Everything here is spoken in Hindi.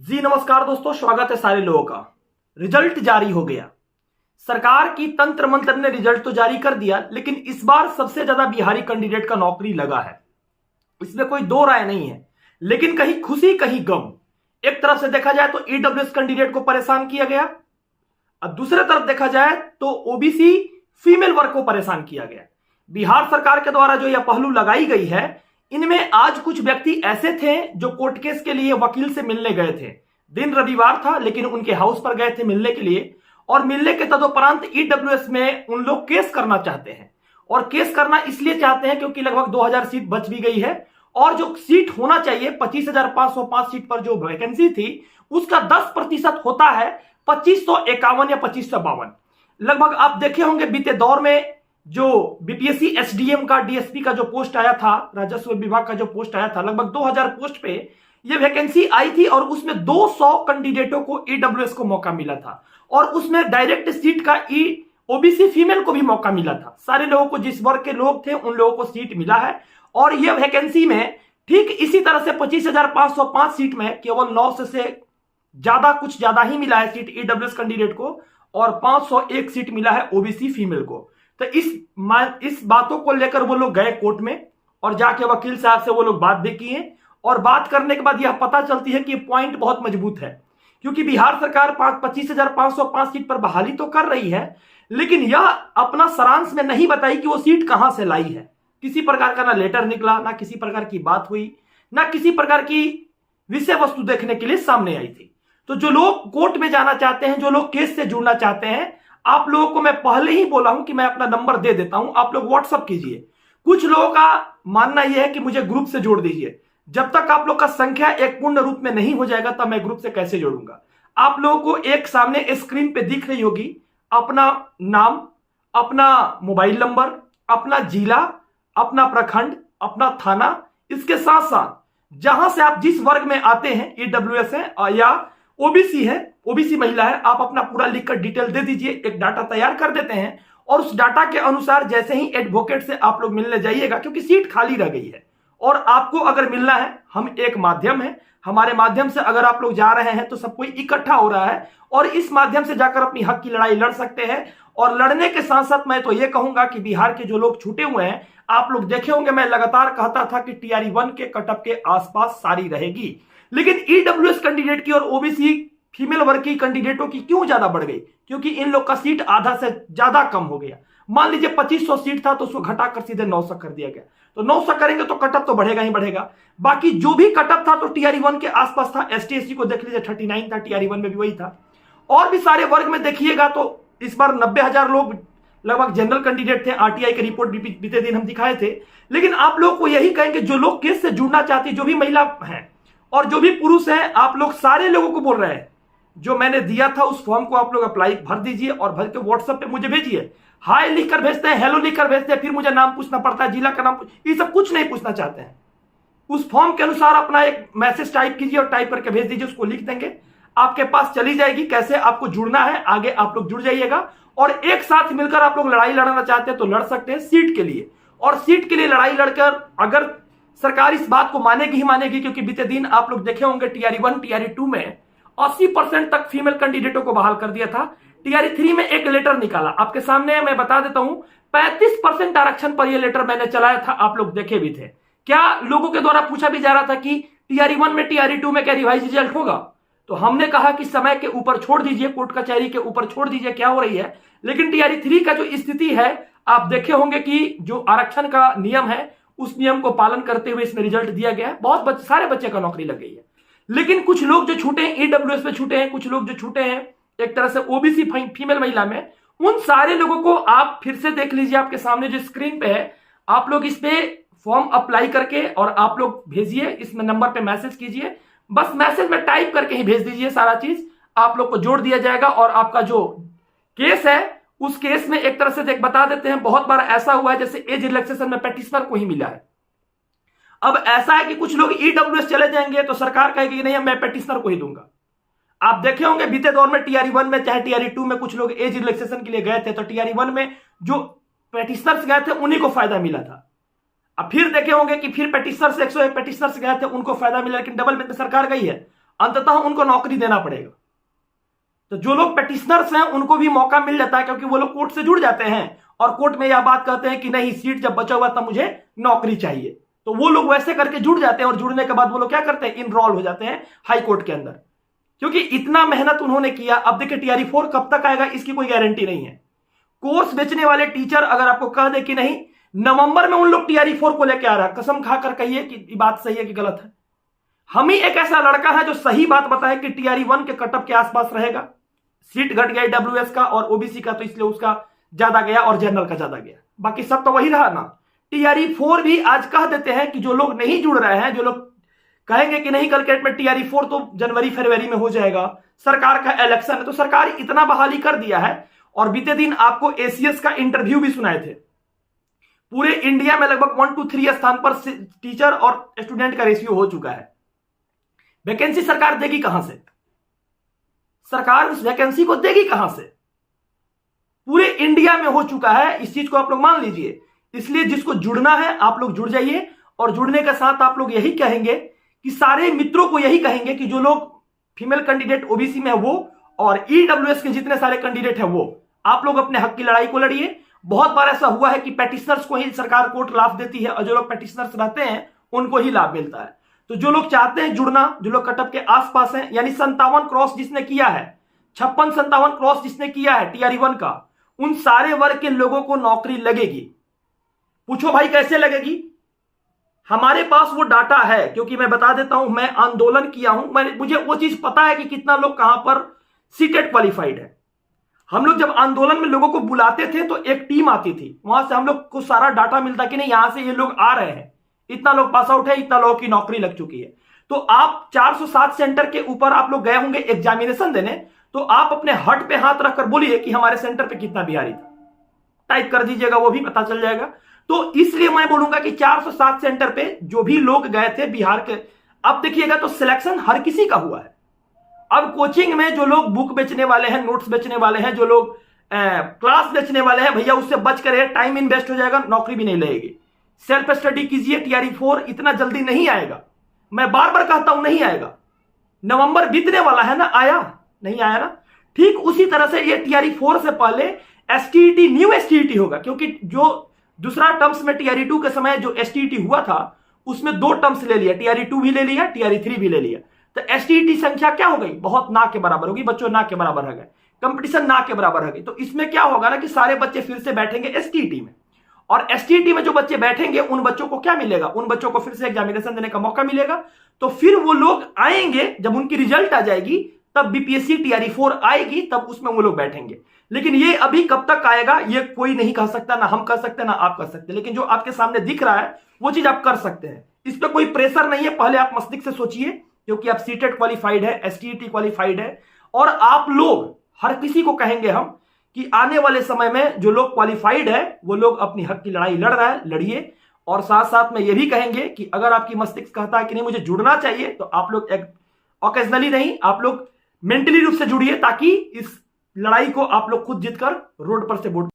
जी नमस्कार दोस्तों, स्वागत है सारे लोगों का। रिजल्ट जारी हो गया। सरकार की तंत्र मंत्र ने रिजल्ट तो जारी कर दिया, लेकिन इस बार सबसे ज्यादा बिहारी कैंडिडेट का नौकरी लगा है, इसमें कोई दो राय नहीं है। लेकिन कहीं खुशी कहीं गम। एक तरफ से देखा जाए तो ईडब्ल्यूएस कैंडिडेट को परेशान किया गया, और दूसरे तरफ देखा जाए तो ओबीसी फीमेल वर्ग को परेशान किया गया। बिहार सरकार के द्वारा जो यह पहलू लगाई गई है, इनमें आज कुछ व्यक्ति ऐसे थे जो कोर्ट केस के लिए वकील से मिलने गए थे। दिन रविवार था, लेकिन उनके हाउस पर गए थे मिलने के लिए, और मिलने के तदोपरांत ईडब्ल्यूएस में उन लोग केस करना चाहते हैं। और केस करना इसलिए चाहते हैं क्योंकि लगभग 2000 सीट बच भी गई है, और जो सीट होना चाहिए 25,505 सीट पर जो वैकेंसी थी, उसका 10% होता है 2551 या 2552। लगभग आप देखे होंगे बीते दौर में जो बीपीएससी एसडीएम का डीएसपी का जो पोस्ट आया था, राजस्व विभाग का जो पोस्ट आया था, लगभग 2000 पोस्ट पे ये वैकेंसी आई थी, और उसमें 200 कैंडिडेटों को ईडब्ल्यूएस को मौका मिला था, और उसमें डायरेक्ट सीट का ओबीसी फीमेल को भी मौका मिला था। सारे लोगों को, जिस वर्ग के लोग थे उन लोगों को सीट मिला है। और यह वैकेंसी में ठीक इसी तरह से 25,505 सीट में केवल 900 से ज्यादा, कुछ ज्यादा ही मिला है सीट ईडब्ल्यूएस कैंडिडेट को, और 501 सीट मिला है ओबीसी फीमेल को। तो इस बातों को लेकर वो लोग गए कोर्ट में, और जाके वकील साहब से वो लोग बात भी किए, और बात करने के बाद यह पता चलती है कि पॉइंट बहुत मजबूत है। क्योंकि बिहार सरकार 25,505 सीट पर बहाली तो कर रही है, लेकिन यह अपना सारांश में नहीं बताई कि वो सीट कहां से लाई है। किसी प्रकार का ना लेटर निकला, ना किसी प्रकार की बात हुई, ना किसी प्रकार की विषय वस्तु देखने के लिए सामने आई थी। तो जो लोग कोर्ट में जाना चाहते हैं, जो लोग केस से जुड़ना चाहते हैं, आप लोगों को मैं पहले ही बोला हूं कि मैं अपना नंबर दे देता हूं, आप लोग व्हाट्सअप कीजिए। कुछ लोगों का मानना यह है कि मुझे ग्रुप से जोड़ दीजिए। जब तक आप लोग का संख्या एक पूर्ण रूप में नहीं हो जाएगा, तब मैं ग्रुप से कैसे जोड़ूंगा। आप लोगों को एक सामने स्क्रीन पे दिख रही होगी अपना नाम, अपना मोबाइल नंबर, अपना जिला, अपना प्रखंड, अपना थाना, इसके साथ साथ जहां से आप जिस वर्ग में आते हैं, ईडब्ल्यूएस है या ओबीसी है, ओबीसी महिला है, आप अपना पूरा लिखकर डिटेल दे दीजिए। एक डाटा तैयार कर देते हैं, और उस डाटा के अनुसार जैसे ही एडवोकेट से आप लोग मिलने जाइएगा, क्योंकि सीट खाली रह गई है और आपको अगर मिलना है, हम एक माध्यम है, हमारे माध्यम से अगर आप लोग जा रहे हैं तो सब कोई इकट्ठा हो रहा है, और इस माध्यम से जाकर अपनी हक की लड़ाई लड़ सकते हैं। और लड़ने के साथ साथ मैं तो यह कहूंगा कि बिहार के जो लोग छूटे हुए हैं, आप लोग देखे होंगे मैं लगातार कहता था कि टीआरई 1 के कटअप के आसपास सारी रहेगी, लेकिन ईडब्ल्यूएस कैंडिडेट की और ओबीसी फीमेल वर्ग की कैंडिडेटों की क्यों ज्यादा बढ़ गई? क्योंकि इन लोग का सीट आधा से ज्यादा कम हो गया। मान लीजिए 2500 सीट था, तो उसको घटाकर सीधे 900 कर दिया गया। तो 900 करेंगे तो कटअप तो बढ़ेगा ही बढ़ेगा। बाकी जो भी कटअप था तो टीआरई 1 के आसपास था। एसटी एससी को देख लीजिए 39 था, टीआरई 1 में भी वही था। और भी सारे वर्ग में देखिएगा तो इस बार 90,000 लोग लगभग जनरल कैंडिडेट थे। आरटीआई की रिपोर्ट बीते दिन हम दिखाए थे। लेकिन आप लोग को यही कहेंगे, जो लोग केस से जुड़ना चाहते, जो भी महिला हैं और जो भी पुरुष हैं, आप लोग सारे लोगों को बोल रहे हैं, जो मैंने दिया था उस फॉर्म को आप लोग अप्लाई भर दीजिए, और भर के व्हाट्सएप पे मुझे भेजिए। हाय लिखकर भेजते हैं, हेलो लिखकर भेजते हैं, फिर मुझे नाम पूछना पड़ता है, जिला का नाम, ये सब कुछ नहीं पूछना चाहते हैं। उस फॉर्म के अनुसार अपना एक मैसेज टाइप कीजिए और टाइप करके भेज दीजिए, उसको लिख देंगे, आपके पास चली जाएगी। कैसे आपको जुड़ना है, आगे आप लोग जुड़ जाइएगा, और एक साथ मिलकर आप लोग लड़ाई लड़ना चाहते हैं तो लड़ सकते हैं सीट के लिए। और सीट के लिए लड़ाई लड़कर अगर सरकार इस बात को मानेगी ही मानेगी, क्योंकि बीते दिन आप लोग देखे होंगे टीआरई 1 टीआरई 2 में 80% तक फीमेल कैंडिडेटों को बहाल कर दिया था। टीआरई 3 में एक लेटर निकाला, आपके सामने मैं बता देता हूं, 35% आरक्षण पर यह लेटर मैंने चलाया था, आप लोग देखे भी थे। क्या लोगों के द्वारा पूछा भी जा रहा था कि टीआरई 1 में टीआरई 2 में क्या रिवाइज रिजल्ट होगा? तो हमने कहा कि समय के ऊपर छोड़ दीजिए, कोर्ट कचहरी के ऊपर छोड़ दीजिए क्या हो रही है। लेकिन टीआरई 3 का जो स्थिति है, आप देखे होंगे कि जो आरक्षण का नियम है, उस नियम को पालन करते हुए इसमें रिजल्ट दिया गया है। बहुत सारे बच्चे का नौकरी लग गई है। लेकिन कुछ लोग जो छूटे हैं ईडब्ल्यूएस में छूटे हैं, कुछ लोग जो छूटे हैं एक तरह से ओबीसी फीमेल महिला में, उन सारे लोगों को आप फिर से देख लीजिए। आपके सामने जो स्क्रीन पे है, आप लोग इस पे फॉर्म अप्लाई करके और आप लोग भेजिए, इसमें नंबर पे मैसेज कीजिए, बस मैसेज में टाइप करके ही भेज दीजिए। सारा चीज आप लोग को जोड़ दिया जाएगा, और आपका जो केस है उस केस में एक तरह से बता देते हैं, बहुत बार ऐसा हुआ है जैसे एज रिलैक्सेशन में पेटिशनर को ही मिला है। अब ऐसा है कि कुछ लोग ईडब्ल्यूएस चले जाएंगे तो सरकार कहेगी कि नहीं, मैं पेटिशनर को ही दूंगा। आप देखे होंगे बीते दौर में टीआरई 1 में चाहे टीआरई 2 में कुछ लोग एज रिलैक्सेशन के लिए गए थे, तो टीआरई 1 में जो पेटिशनर्स गए थे उन्हीं को फायदा मिला था। अब फिर देखे होंगे कि फिर पेटिशनर्स 101 पेटिशनर्स गए थे, उनको फायदा मिला, लेकिन डबल में सरकार गई है। अंततः उनको नौकरी देना पड़ेगा। तो जो लोग पेटिशनर्स हैं उनको भी मौका मिल जाता है, क्योंकि वो लोग कोर्ट से जुड़ जाते हैं और कोर्ट में यह बात कहते हैं कि नहीं, सीट जब बचा हुआ तब मुझे नौकरी चाहिए। तो वो लोग वैसे करके जुड़ जाते हैं और जुड़ने के बाद वो लोग क्या करते हैं, इनरोल हो जाते हैं हाई कोर्ट के अंदर, क्योंकि इतना मेहनत उन्होंने किया। अब देखिए टीआरई 4 कब तक आएगा इसकी कोई गारंटी नहीं है। कोर्स बेचने वाले टीचर अगर आपको कह दे कि नहीं नवंबर में उन लोग टीआरई 4 को लेकर आ रहा है, कसम खाकर कहिए कि बात सही है कि गलत है। हम ही एक ऐसा लड़का है जो सही बात बताए कि टीआरई 1 के कटअप के आसपास रहेगा। सीट घट गया डब्ल्यूएस का और ओबीसी का, तो इसलिए उसका ज्यादा गया और जनरल का ज्यादा गया, बाकी सब तो वही रहा ना। टीआरई 4 भी आज कह देते हैं कि जो लोग नहीं जुड़ रहे हैं, जो लोग कहेंगे कि नहीं कलकेट में टीआरई 4 तो जनवरी फरवरी में हो जाएगा, सरकार का इलेक्शन है, तो सरकार इतना बहाली कर दिया है। और बीते दिन आपको एसीएस का इंटरव्यू भी सुनाए थे। पूरे इंडिया में लगभग 1 to 3 स्थान पर टीचर और स्टूडेंट का रेशियो हो चुका है। वैकेंसी सरकार देगी कहां से? सरकार उस वैकेंसी को देगी कहां से? पूरे इंडिया में हो चुका है, इस चीज को आप लोग मान लीजिए। इसलिए जिसको जुड़ना है आप लोग जुड़ जाइए, और जुड़ने के साथ आप लोग यही कहेंगे कि सारे मित्रों को यही कहेंगे कि जो लोग फीमेल कैंडिडेट ओबीसी में है वो, और ईडब्ल्यूएस के जितने सारे कैंडिडेट है वो, आप लोग अपने हक की लड़ाई को लड़िए। बहुत बार ऐसा हुआ है कि पेटिशनर्स को ही सरकार कोर्ट लाभ देती है और जो लोग पेटिशनर्स रहते हैं उनको ही लाभ मिलता है। तो जो लोग चाहते हैं जुड़ना, जो लोग कटअप के आसपास हैं, यानी 57 क्रॉस जिसने किया है, 56-57 क्रॉस जिसने किया है टीआरई 1 का, उन सारे वर्ग के लोगों को नौकरी लगेगी। पूछो भाई कैसे लगेगी? हमारे पास वो डाटा है, क्योंकि मैं बता देता हूं, मैं आंदोलन किया हूं, मुझे वो चीज पता है कि कितना लोग कहां पर सीटेट क्वालिफाइड है। हम लोग जब आंदोलन में लोगों को बुलाते थे तो एक टीम आती थी, वहां से हम लोग को सारा डाटा मिलता कि नहीं यहां से ये लोग आ रहे हैं, इतना लोग पास आउट है, इतना लोगों की नौकरी लग चुकी है। तो आप 407 सेंटर के ऊपर आप लोग गए होंगे एग्जामिनेशन देने, तो आप अपने हट पे हाथ रखकर बोलिए कि हमारे सेंटर पे कितना बिहारी था, टाइप कर दीजिएगा, वो भी पता चल जाएगा। तो इसलिए मैं बोलूंगा कि 407 सेंटर पे जो भी लोग गए थे बिहार के, अब देखिएगा तो सिलेक्शन हर किसी का हुआ है। अब कोचिंग में जो लोग बुक बेचने वाले हैं, नोट्स बेचने वाले हैं, जो लोग क्लास बेचने वाले हैं, भैया उससे बच कर, टाइम इन्वेस्ट हो जाएगा, नौकरी भी नहीं लगेगी। सेल्फ स्टडी कीजिए, टीआरई 4 इतना जल्दी नहीं आएगा, मैं बार बार कहता हूं नहीं आएगा। नवंबर बीतने वाला है ना, आया नहीं आया ना। ठीक उसी तरह से ये टीआरई 4 से पहले एसटीईटी, न्यू एसटीईटी होगा, क्योंकि जो दूसरा टर्म्स में टीआरई 2 के समय जो एसटीईटी हुआ था उसमें 2 टर्म्स ले लिया, टीआरई 2 भी ले लिया, टीआरई 3 भी ले लिया। तो एसटीईटी संख्या क्या हो गई? बहुत ना के बराबर होगी, बच्चों ना के बराबर हो गए, कंपटीशन ना के बराबर हो गई। तो इसमें क्या होगा ना कि सारे बच्चे फिर से बैठेंगे एसटीईटी में, और एसटीईटी में जो बच्चे बैठेंगे उन बच्चों को क्या मिलेगा? उन बच्चों को फिर से एग्जामिनेशन देने का मौका मिलेगा। तो फिर वो लोग आएंगे, जब उनकी रिजल्ट आ जाएगी तब बीपीएससी टीआरई 4 आएगी, तब उसमें वो लोग बैठेंगे। लेकिन ये अभी कब तक आएगा ये कोई नहीं कह सकता, ना हम कर सकते ना आप कर सकते। लेकिन जो आपके सामने दिख रहा है वो चीज आप कर सकते हैं, इस पर कोई प्रेशर नहीं है। पहले आप मस्तिष्क से सोचिए, क्योंकि आप सीटेट क्वालिफाइड है, एसटीईटी क्वालिफाइड है, और आप लोग हर किसी को कहेंगे हम कि आने वाले समय में जो लोग क्वालिफाइड है वो लोग अपनी हक की लड़ाई लड़ रहा है, लड़िए। और साथ साथ में ये भी कहेंगे कि अगर आपकी मस्तिष्क कहता है कि नहीं मुझे जुड़ना चाहिए, तो आप लोग ऑकेजनली नहीं, आप लोग मेंटली रूप से जुड़िए, ताकि इस लड़ाई को आप लोग खुद जीतकर रोड पर से वोट